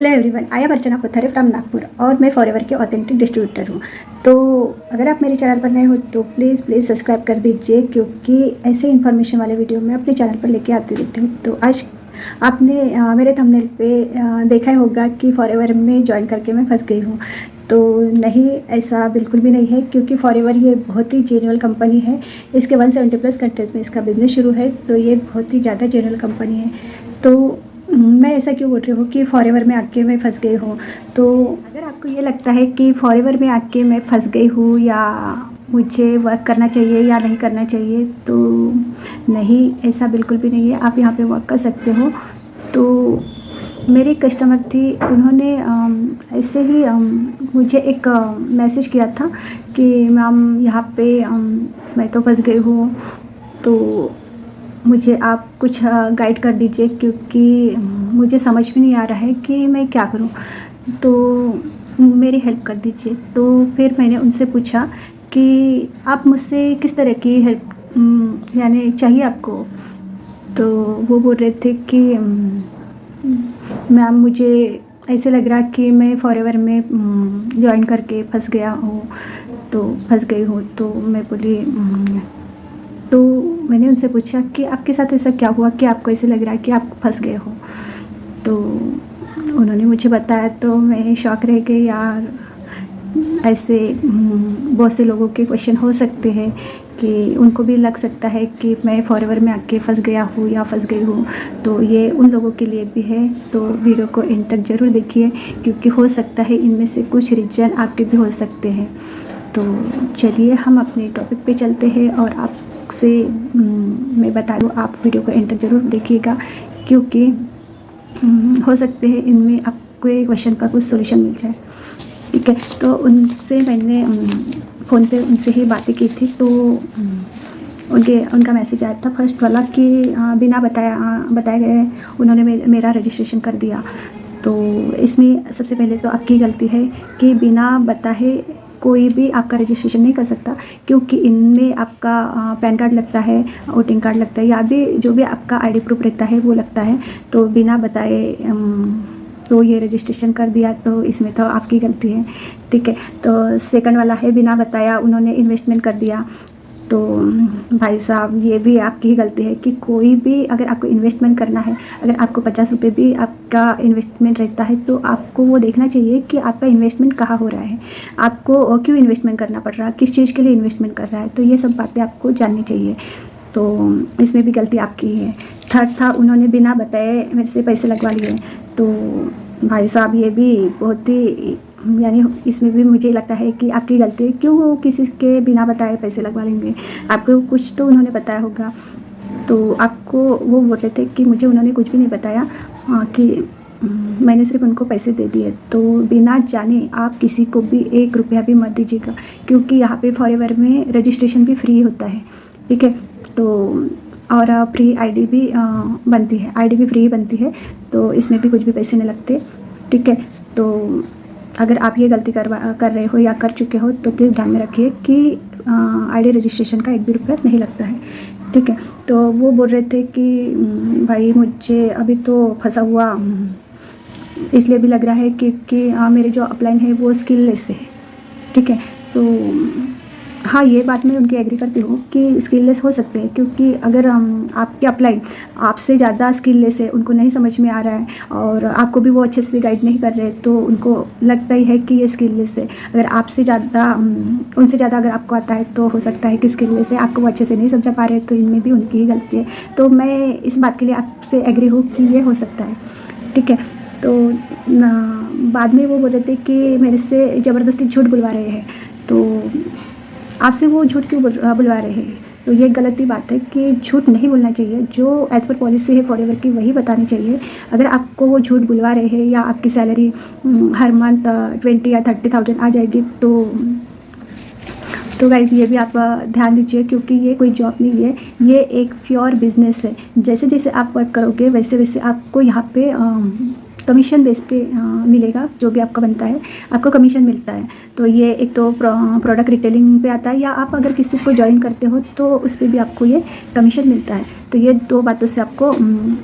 Hello everyone, I am Archana Kothare from Nagpur और मैं forever के ऑथेंटिक डिस्ट्रीब्यूटर हूँ। तो अगर आप मेरे चैनल पर नए हो तो प्लीज़ सब्सक्राइब कर दीजिए, क्योंकि ऐसे इन्फॉर्मेशन वाले वीडियो मैं अपने चैनल पर लेके आती रहती हूँ। तो आज आपने मेरे थंबनेल पे देखा ही होगा कि फॉरएवर में ज्वाइन करके मैं फंस गई हूँ। तो नहीं, ऐसा बिल्कुल भी नहीं है, क्योंकि फॉरएवर ये बहुत ही जेन्युइन कंपनी है। इसके 170+ कंट्रीज़ में इसका बिज़नेस शुरू है, तो ये बहुत ही ज़्यादा जेन्युइन कंपनी है। तो मैं ऐसा क्यों बोल रही हूँ कि फॉरएवर में आके मैं फंस गई हूँ। तो अगर आपको ये लगता है कि फॉरएवर में आके मैं फंस गई हूँ या मुझे वर्क करना चाहिए या नहीं करना चाहिए, तो नहीं, ऐसा बिल्कुल भी नहीं है। आप यहाँ पे वर्क कर सकते हो। तो मेरी कस्टमर थी, उन्होंने ऐसे ही मुझे एक मैसेज किया था कि मैम यहाँ पे मैं तो फंस गई हूँ, तो मुझे आप कुछ गाइड कर दीजिए, क्योंकि मुझे समझ में नहीं आ रहा है कि मैं क्या करूं, तो मेरी हेल्प कर दीजिए। तो फिर मैंने उनसे पूछा कि आप मुझसे किस तरह की हेल्प यानी चाहिए आपको। तो वो बोल रहे थे कि मैम, मुझे ऐसे लग रहा कि मैं फॉरएवर में ज्वाइन करके फंस गया हूँ, तो फंस गई हूँ। तो मैं बोली तो मैंने उनसे पूछा कि आपके साथ ऐसा क्या हुआ कि आपको ऐसे लग रहा है कि आप फंस गए हो। तो उन्होंने मुझे बताया, तो मैं शॉक रह गई यार। ऐसे बहुत से लोगों के क्वेश्चन हो सकते हैं कि उनको भी लग सकता है कि मैं फॉरएवर में आके फंस गया हूँ या फंस गई हूँ। तो ये उन लोगों के लिए भी है। तो वीडियो को एंड तक ज़रूर देखिए, क्योंकि हो सकता है इनमें से कुछ रीजन आपके भी हो सकते हैं। तो चलिए हम अपने टॉपिक पे चलते हैं, और आपसे मैं बता दूँ, आप वीडियो को एंड तक ज़रूर देखिएगा, क्योंकि हो सकते हैं इनमें आपको एक क्वेश्चन का कुछ सॉल्यूशन मिल जाए। ठीक है, तो उनसे मैंने फ़ोन पे उनसे ही बातें की थी। तो उनका मैसेज आया था फर्स्ट वाला कि बिना बताए गए उन्होंने मेरा रजिस्ट्रेशन कर दिया। तो इसमें सबसे पहले तो आपकी गलती है कि बिना बताए कोई भी आपका रजिस्ट्रेशन नहीं कर सकता, क्योंकि इनमें आपका पैन कार्ड लगता है, वोटिंग कार्ड लगता है, या भी जो भी आपका आईडी प्रूफ रहता है वो लगता है। तो बिना बताए तो ये रजिस्ट्रेशन कर दिया, तो इसमें तो आपकी गलती है। ठीक है, तो सेकंड वाला है बिना बताया उन्होंने इन्वेस्टमेंट कर दिया। तो भाई साहब, ये भी आपकी ही गलती है कि कोई भी अगर आपको इन्वेस्टमेंट करना है, अगर आपको 50 रुपये भी आपका इन्वेस्टमेंट रहता है, तो आपको वो देखना चाहिए कि आपका इन्वेस्टमेंट कहाँ हो रहा है, आपको क्यों इन्वेस्टमेंट करना पड़ रहा है, किस चीज़ के लिए इन्वेस्टमेंट कर रहा है। तो ये सब बातें आपको जाननी चाहिए। तो इसमें भी गलती आपकी ही है। थर्ड था, उन्होंने बिना बताए मेरे से पैसे लगवा लिए। तो भाई साहब, ये भी बहुत ही यानी इसमें भी मुझे लगता है कि आपकी गलती है। क्यों वो किसी के बिना बताए पैसे लगवा लेंगे? आपको कुछ तो उन्होंने बताया होगा। तो आपको वो बोल रहे थे कि मुझे उन्होंने कुछ भी नहीं बताया, कि मैंने सिर्फ उनको पैसे दे दिए। तो बिना जाने आप किसी को भी 1 रुपया भी मत दीजिएगा, क्योंकि यहाँ पे फॉरएवर में रजिस्ट्रेशन भी फ्री होता है। ठीक है, तो और फ्री आईडी भी बनती है, आईडी भी फ्री बनती है, तो इसमें भी कुछ भी पैसे नहीं लगते। ठीक है, तो अगर आप ये गलती कर रहे हो या कर चुके हो, तो प्लीज़ ध्यान में रखिए कि आईडी रजिस्ट्रेशन का 1 भी रुपया नहीं लगता है। ठीक है, तो वो बोल रहे थे कि भाई, मुझे अभी तो फंसा हुआ इसलिए भी लग रहा है क्योंकि मेरे जो अपलाइन है वो स्किललेस है। ठीक है, तो हाँ, ये बात मैं उनकी एग्री करती हूँ कि स्किललेस हो सकते हैं, क्योंकि अगर आपके अपलाइन आपसे ज़्यादा स्किललेस है, उनको नहीं समझ में आ रहा है, और आपको भी वो अच्छे से गाइड नहीं कर रहे, तो उनको लगता ही है कि ये स्किललेस है। अगर आपसे ज़्यादा उनसे ज़्यादा अगर आपको आता है, तो हो सकता है कि स्किललेस है, आपको वो अच्छे से नहीं समझा पा रहे, तो इनमें भी उनकी ही गलती है। तो मैं इस बात के लिए आपसे एग्री हूँ कि ये हो सकता है। ठीक है, तो बाद में वो बोल रहे थे कि मेरे से ज़बरदस्ती झूठ बुलवा रहे हैं। तो आपसे वो झूठ क्यों बुलवा रहे हैं? तो ये गलती बात है कि झूठ नहीं बोलना चाहिए। जो एज़ पर पॉलिसी है फॉरएवर की, वही बतानी चाहिए। अगर आपको वो झूठ बुलवा रहे हैं, या आपकी सैलरी हर मंथ 20 या 30,000 आ जाएगी, तो गाइज़, ये भी आप ध्यान दीजिए, क्योंकि ये कोई जॉब नहीं है, ये एक प्योर बिजनेस है। जैसे जैसे आप वर्क करोगे, वैसे वैसे आपको यहाँ पे कमीशन बेस पे मिलेगा, जो भी आपका बनता है आपको कमीशन मिलता है। तो ये एक तो प्रोडक्ट रिटेलिंग पे आता है, या आप अगर किसी को ज्वाइन करते हो तो उस पर भी आपको ये कमीशन मिलता है। तो ये 2 बातों से आपको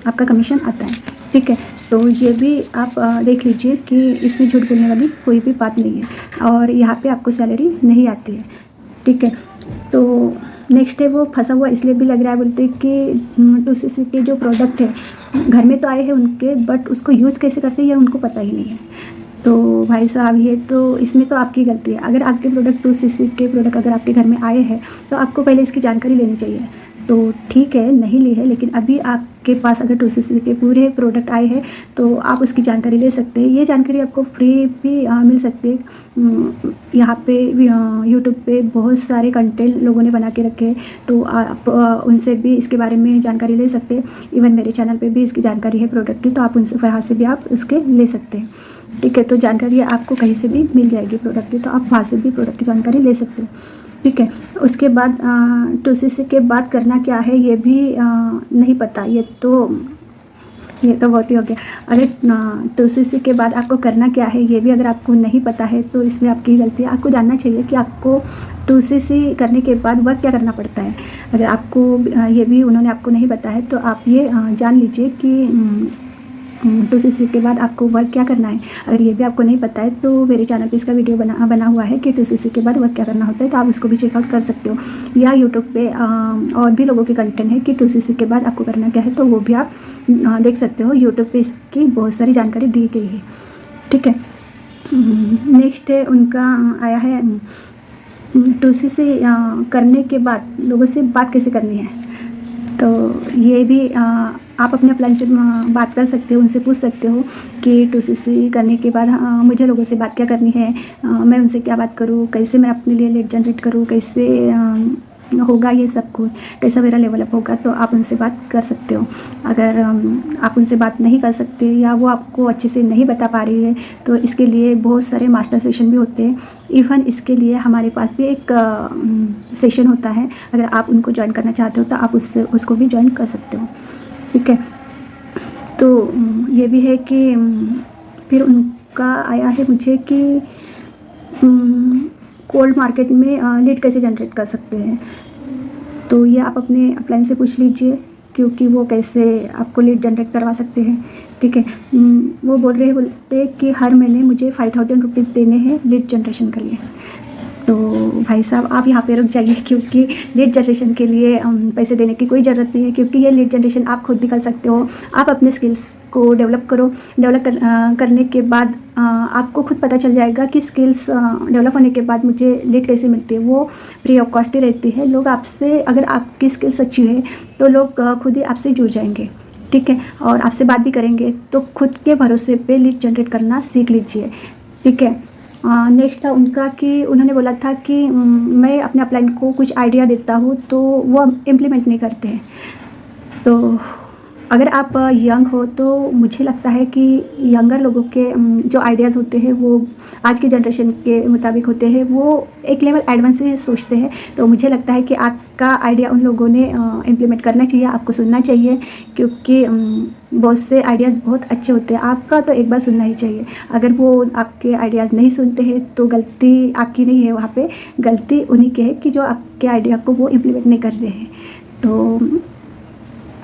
आपका कमीशन आता है, ठीक है। तो ये भी आप देख लीजिए कि इसमें झूठ बोलने वाली कोई भी बात नहीं है, और यहाँ पे आपको सैलरी नहीं आती है, ठीक है। तो नेक्स्ट है वो फंसा हुआ इसलिए भी लग रहा है, बोलते कि 2cc के जो प्रोडक्ट है घर में तो आए हैं उनके, बट उसको यूज़ कैसे करते हैं ये उनको पता ही नहीं है। तो भाई साहब ये तो इसमें तो आपकी गलती है। अगर आपके प्रोडक्ट 2cc के प्रोडक्ट अगर आपके घर में आए हैं तो आपको पहले इसकी जानकारी लेनी चाहिए। तो ठीक है नहीं ली है, लेकिन अभी आपके पास अगर 2cc के पूरे प्रोडक्ट आए हैं तो आप उसकी जानकारी ले सकते हैं। ये जानकारी आपको फ्री भी मिल सकती है। यहाँ पे यूट्यूब पे बहुत सारे कंटेंट लोगों ने बना के रखे हैं, तो आप उनसे भी इसके बारे में जानकारी ले सकते हैं। इवन मेरे चैनल पे भी इसकी जानकारी है प्रोडक्ट की, तो आप उनसे वहाँ से भी आप उसके ले सकते हैं, ठीक है। तो जानकारी आपको कहीं से भी मिल जाएगी प्रोडक्ट की, तो आप वहाँ से भी प्रोडक्ट की जानकारी ले सकते हो, ठीक है। उसके बाद 2cc के बाद करना क्या है ये भी नहीं पता। ये तो बहुत ही हो गया। अगर 2cc के बाद आपको करना क्या है ये भी अगर आपको नहीं पता है तो इसमें आपकी गलती है। आपको जानना चाहिए कि आपको 2cc करने के बाद वर्क क्या करना पड़ता है। अगर आपको ये भी उन्होंने आपको नहीं बताया तो आप ये जान लीजिए कि 2cc के बाद आपको वर्क क्या करना है। अगर ये भी आपको नहीं पता है तो मेरे चैनल पे इसका वीडियो बना हुआ है कि 2cc के बाद वर्क क्या करना होता है, तो आप उसको भी चेकआउट कर सकते हो। या यूट्यूब पे और भी लोगों के कंटेंट है कि 2cc के बाद आपको करना क्या है, तो वो भी आप देख सकते हो। यूट्यूब पे इसकी बहुत सारी जानकारी दी गई है, ठीक है। नेक्स्ट है उनका आया है 2cc करने के बाद लोगों से बात कैसे करनी है। तो ये भी आप अपने अपलाइन से बात कर सकते हो, उनसे पूछ सकते हो कि 2cc करने के बाद मुझे लोगों से बात क्या करनी है, मैं उनसे क्या बात करूँ, कैसे मैं अपने लिए लीड जनरेट करूँ, कैसे होगा ये सब कुछ, कैसा मेरा लेवल अप होगा। तो आप उनसे बात कर सकते हो। अगर आप उनसे बात नहीं कर सकते या वो आपको अच्छे से नहीं बता पा रही है तो इसके लिए बहुत सारे मास्टर सेशन भी होते हैं। इवन इसके लिए हमारे पास भी एक सेशन होता है, अगर आप उनको ज्वाइन करना चाहते हो तो आप उसको भी ज्वाइन कर सकते हो, ठीक है। तो ये भी है कि फिर उनका आया है मुझे कि कोल्ड मार्केट में लीड कैसे जनरेट कर सकते हैं। तो ये आप अपने अपलाइन से पूछ लीजिए क्योंकि वो कैसे आपको लीड जनरेट करवा सकते हैं, ठीक है। वो बोलते कि हर महीने मुझे 5000 रुपीज़ देने हैं लीड जनरेशन के लिए। तो भाई साहब आप यहाँ पे रुक जाइए, क्योंकि लीड जनरेशन के लिए पैसे देने की कोई ज़रूरत नहीं है, क्योंकि ये लीड जनरेशन आप खुद भी कर सकते हो। आप अपने स्किल्स को डेवलप करो। करने के बाद आपको खुद पता चल जाएगा कि स्किल्स डेवलप होने के बाद मुझे लीड कैसे मिलती है। वो फ्री ऑफ कॉस्ट ही रहती है। लोग आपसे, अगर आपकी स्किल्स अच्छी है तो लोग खुद ही आपसे जुड़ जाएंगे, ठीक है, और आपसे बात भी करेंगे। तो खुद के भरोसे पे लीड जनरेट करना सीख लीजिए, ठीक है। नेक्स्ट था उनका कि उन्होंने बोला था कि मैं अपने अपलाइन को कुछ आइडिया देता हूँ तो वो इम्प्लीमेंट नहीं करते हैं। तो अगर आप यंग हो तो मुझे लगता है कि यंगर लोगों के जो आइडियाज़ होते हैं वो आज की जनरेशन के मुताबिक होते हैं, वो एक लेवल एडवांस से सोचते हैं। तो मुझे लगता है कि आपका आइडिया उन लोगों ने इम्प्लीमेंट करना चाहिए, आपको सुनना चाहिए, क्योंकि बहुत से आइडियाज़ बहुत अच्छे होते हैं। आपका तो एक बार सुनना ही चाहिए। अगर वो आपके आइडियाज़ नहीं सुनते हैं तो गलती आपकी नहीं है, वहाँ पे गलती उन्हीं की है कि जो आपके आइडिया को वो इम्प्लीमेंट नहीं कर रहे हैं। तो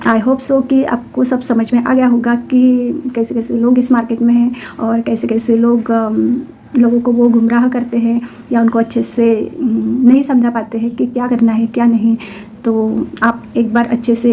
आई होप सो कि आपको सब समझ में आ गया होगा कि कैसे कैसे लोग इस मार्केट में हैं और कैसे कैसे लोगों को वो गुमराह करते हैं या उनको अच्छे से नहीं समझा पाते हैं कि क्या करना है क्या नहीं। तो आप एक बार अच्छे से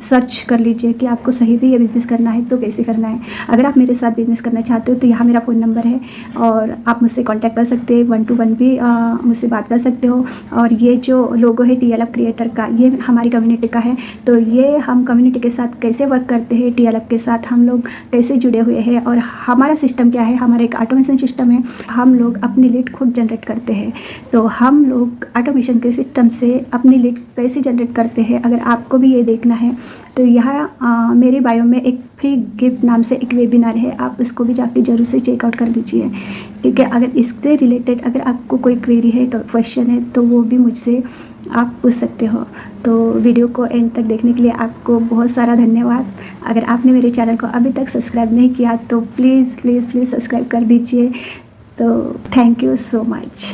सर्च कर लीजिए कि आपको सही भी ये बिज़नेस करना है तो कैसे करना है। अगर आप मेरे साथ बिज़नेस करना चाहते हो तो यहाँ मेरा फ़ोन नंबर है और आप मुझसे कांटेक्ट कर सकते हैं, 1 to 1 भी मुझसे बात कर सकते हो। और ये जो लोगो है TLF क्रिएटर का, ये हमारी कम्युनिटी का है। तो ये हम कम्युनिटी के साथ कैसे वर्क करते हैं, TLF के साथ हम लोग कैसे जुड़े हुए हैं और हमारा सिस्टम क्या है। हमारा एक ऑटोमेशन सिस्टम है, हम लोग अपनी लीड खुद जनरेट करते हैं। तो हम लोग ऑटोमेशन के सिस्टम से अपनी लीड कैसे जनरेट करते हैं, अगर आपको भी ये देखना है तो यहाँ मेरे बायो में एक फ्री गिफ्ट नाम से एक वेबिनार है, आप उसको भी जाके ज़रूर से चेकआउट कर दीजिए, ठीक है। अगर इससे रिलेटेड अगर आपको कोई क्वेरी है, क्वेश्चन है तो वो भी मुझसे आप पूछ सकते हो। तो वीडियो को एंड तक देखने के लिए आपको बहुत सारा धन्यवाद। अगर आपने मेरे चैनल को अभी तक सब्सक्राइब नहीं किया तो प्लीज़ प्लीज़ प्लीज़ सब्सक्राइब कर दीजिए। तो थैंक यू सो मच।